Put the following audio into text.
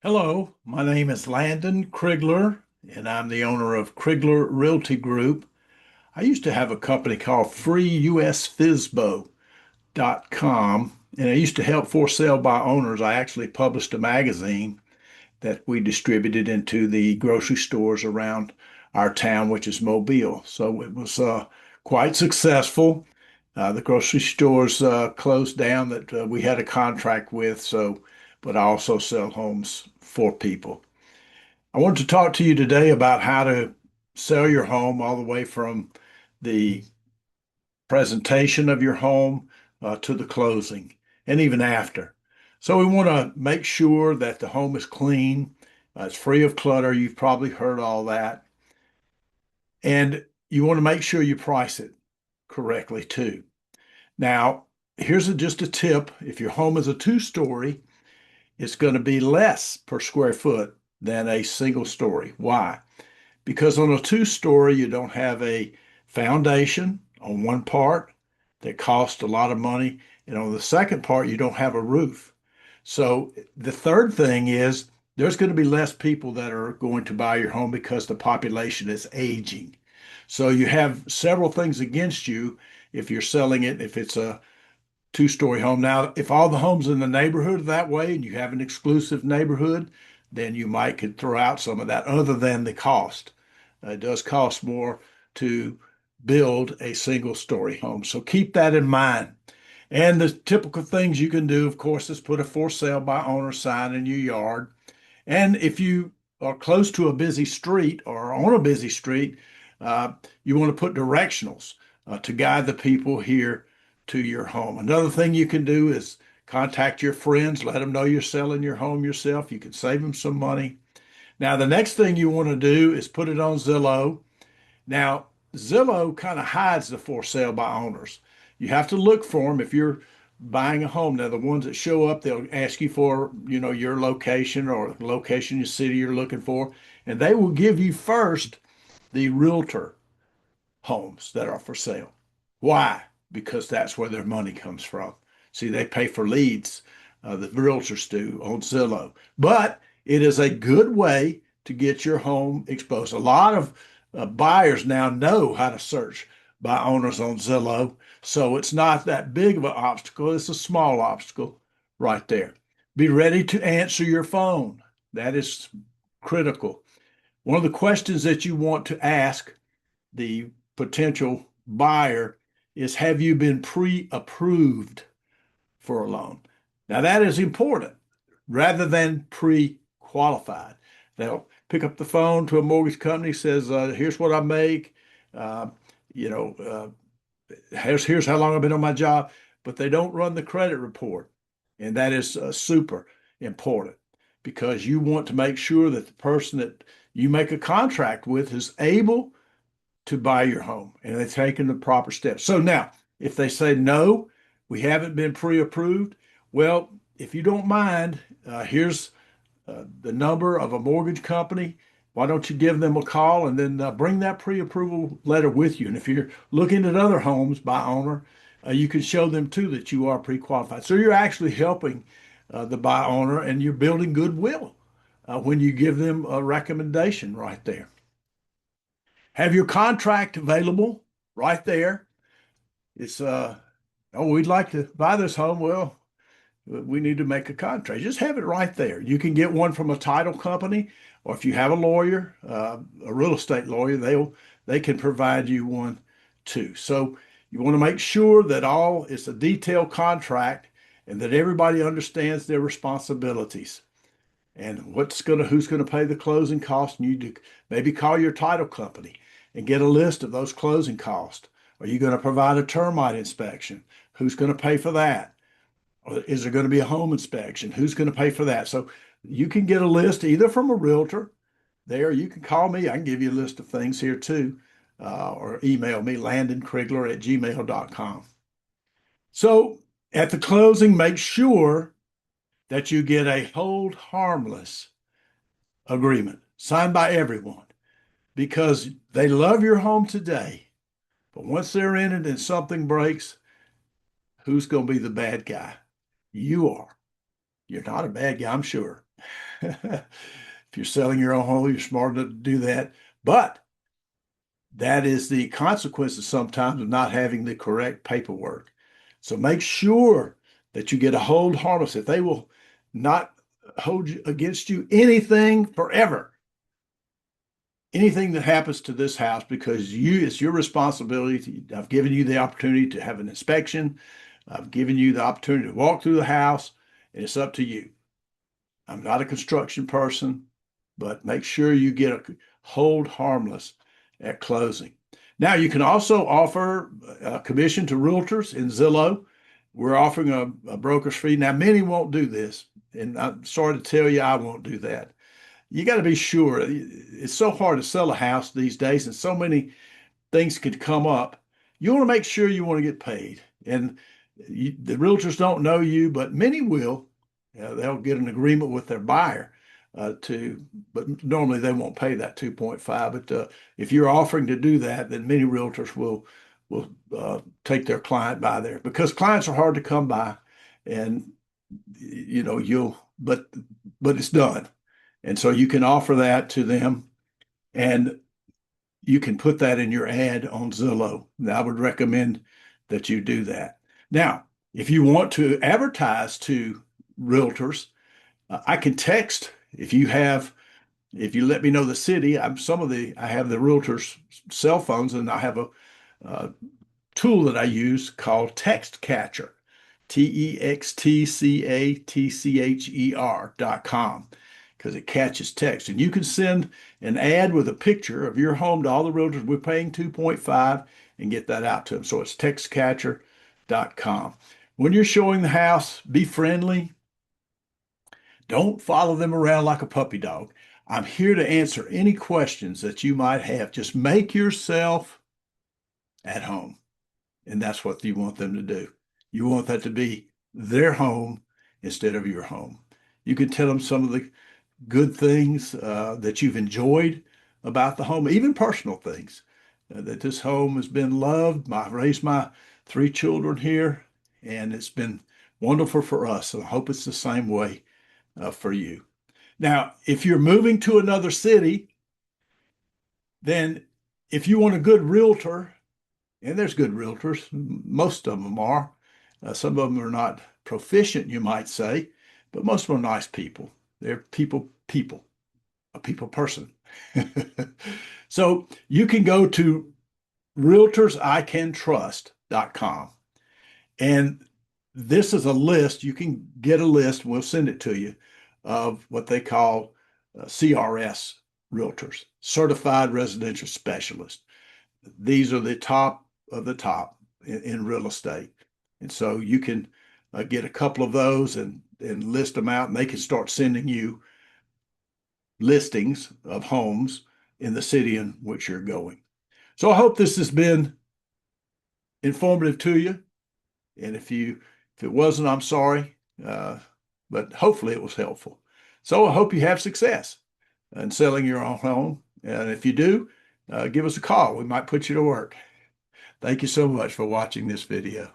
Hello, my name is Landon Krigler, and I'm the owner of Krigler Realty Group. I used to have a company called FreeUSFisbo.com, and I used to help for sale by owners. I actually published a magazine that we distributed into the grocery stores around our town, which is Mobile. So it was quite successful. The grocery stores closed down that we had a contract with, but I also sell homes for people. I want to talk to you today about how to sell your home all the way from the presentation of your home to the closing and even after. So we want to make sure that the home is clean, it's free of clutter. You've probably heard all that. And you want to make sure you price it correctly too. Now, here's just a tip. If your home is a two-story, it's going to be less per square foot than a single story. Why? Because on a two-story, you don't have a foundation on one part that costs a lot of money, and on the second part, you don't have a roof. So the third thing is there's going to be less people that are going to buy your home because the population is aging. So you have several things against you if you're selling it, if it's a two-story home. Now, if all the homes in the neighborhood are that way and you have an exclusive neighborhood, then you might could throw out some of that other than the cost. It does cost more to build a single-story home. So keep that in mind. And the typical things you can do, of course, is put a for sale by owner sign in your yard. And if you are close to a busy street or on a busy street, uh, you want to put directionals to guide the people here to your home. Another thing you can do is contact your friends, let them know you're selling your home yourself. You can save them some money. Now, the next thing you want to do is put it on Zillow. Now, Zillow kind of hides the for sale by owners. You have to look for them if you're buying a home. Now, the ones that show up, they'll ask you for, your location or location, your city you're looking for, and they will give you first the realtor homes that are for sale. Why? Because that's where their money comes from. See, they pay for leads, the realtors do on Zillow. But it is a good way to get your home exposed. A lot of buyers now know how to search by owners on Zillow. So it's not that big of an obstacle. It's a small obstacle right there. Be ready to answer your phone. That is critical. One of the questions that you want to ask the potential buyer is, have you been pre-approved for a loan? Now that is important rather than pre-qualified. They'll pick up the phone to a mortgage company, says, here's what I make, uh, you know, here's how long I've been on my job, but they don't run the credit report. And that is super important because you want to make sure that the person that you make a contract with is able to buy your home and they've taken the proper steps. So now, if they say no, we haven't been pre-approved, well, if you don't mind, here's the number of a mortgage company. Why don't you give them a call and then bring that pre-approval letter with you? And if you're looking at other homes by owner, you can show them too that you are pre-qualified. So you're actually helping the buy owner and you're building goodwill when you give them a recommendation right there. Have your contract available right there. It's oh, we'd like to buy this home. Well, we need to make a contract. Just have it right there. You can get one from a title company, or if you have a lawyer, a real estate lawyer, they can provide you one too. So you want to make sure that all it's a detailed contract and that everybody understands their responsibilities and who's going to pay the closing costs. And you do maybe call your title company and get a list of those closing costs. Are you going to provide a termite inspection? Who's going to pay for that? Or is there going to be a home inspection? Who's going to pay for that? So you can get a list either from a realtor there. You can call me. I can give you a list of things here too, or email me, landonkrigler@gmail.com. So at the closing, make sure that you get a hold harmless agreement signed by everyone because they love your home today. But once they're in it and something breaks, who's going to be the bad guy? You are. You're not a bad guy, I'm sure. If you're selling your own home, you're smart enough to do that. But that is the consequences sometimes of not having the correct paperwork. So make sure that you get a hold harmless. If they will not hold you against you anything forever, anything that happens to this house, because it's your responsibility. I've given you the opportunity to have an inspection. I've given you the opportunity to walk through the house, and it's up to you. I'm not a construction person, but make sure you get a hold harmless at closing. Now, you can also offer a commission to realtors in Zillow. We're offering a broker's fee. Now, many won't do this, and I'm sorry to tell you, I won't do that. You got to be sure. It's so hard to sell a house these days, and so many things could come up. You want to make sure you want to get paid. And the realtors don't know you, but many will. They'll get an agreement with their buyer but normally they won't pay that 2.5. But if you're offering to do that, then many realtors will take their client by there, because clients are hard to come by, and but it's done. And so you can offer that to them, and you can put that in your ad on Zillow. And I would recommend that you do that. Now, if you want to advertise to realtors, I can text if you let me know the city. I have the realtors' cell phones, and I have a tool that I use called Text Catcher, TEXTCATCHER.com, because it catches text. And you can send an ad with a picture of your home to all the realtors. We're paying 2.5 and get that out to them. So it's textcatcher.com. When you're showing the house, be friendly. Don't follow them around like a puppy dog. I'm here to answer any questions that you might have. Just make yourself at home. And that's what you want them to do. You want that to be their home instead of your home. You can tell them some of the good things that you've enjoyed about the home, even personal things, that this home has been loved. I've raised my 3 children here, and it's been wonderful for us. And I hope it's the same way for you. Now, if you're moving to another city, then if you want a good realtor, and there's good realtors, most of them are. Some of them are not proficient, you might say, but most of them are nice people. They're a people person. So you can go to realtorsicantrust.com. And this is a list. You can get a list, we'll send it to you, of what they call CRS realtors, Certified Residential Specialist. These are the top of the top in real estate. And so you can get a couple of those and list them out, and they can start sending you listings of homes in the city in which you're going. So I hope this has been informative to you. And if it wasn't, I'm sorry, but hopefully it was helpful. So I hope you have success in selling your own home. And if you do, give us a call. We might put you to work. Thank you so much for watching this video.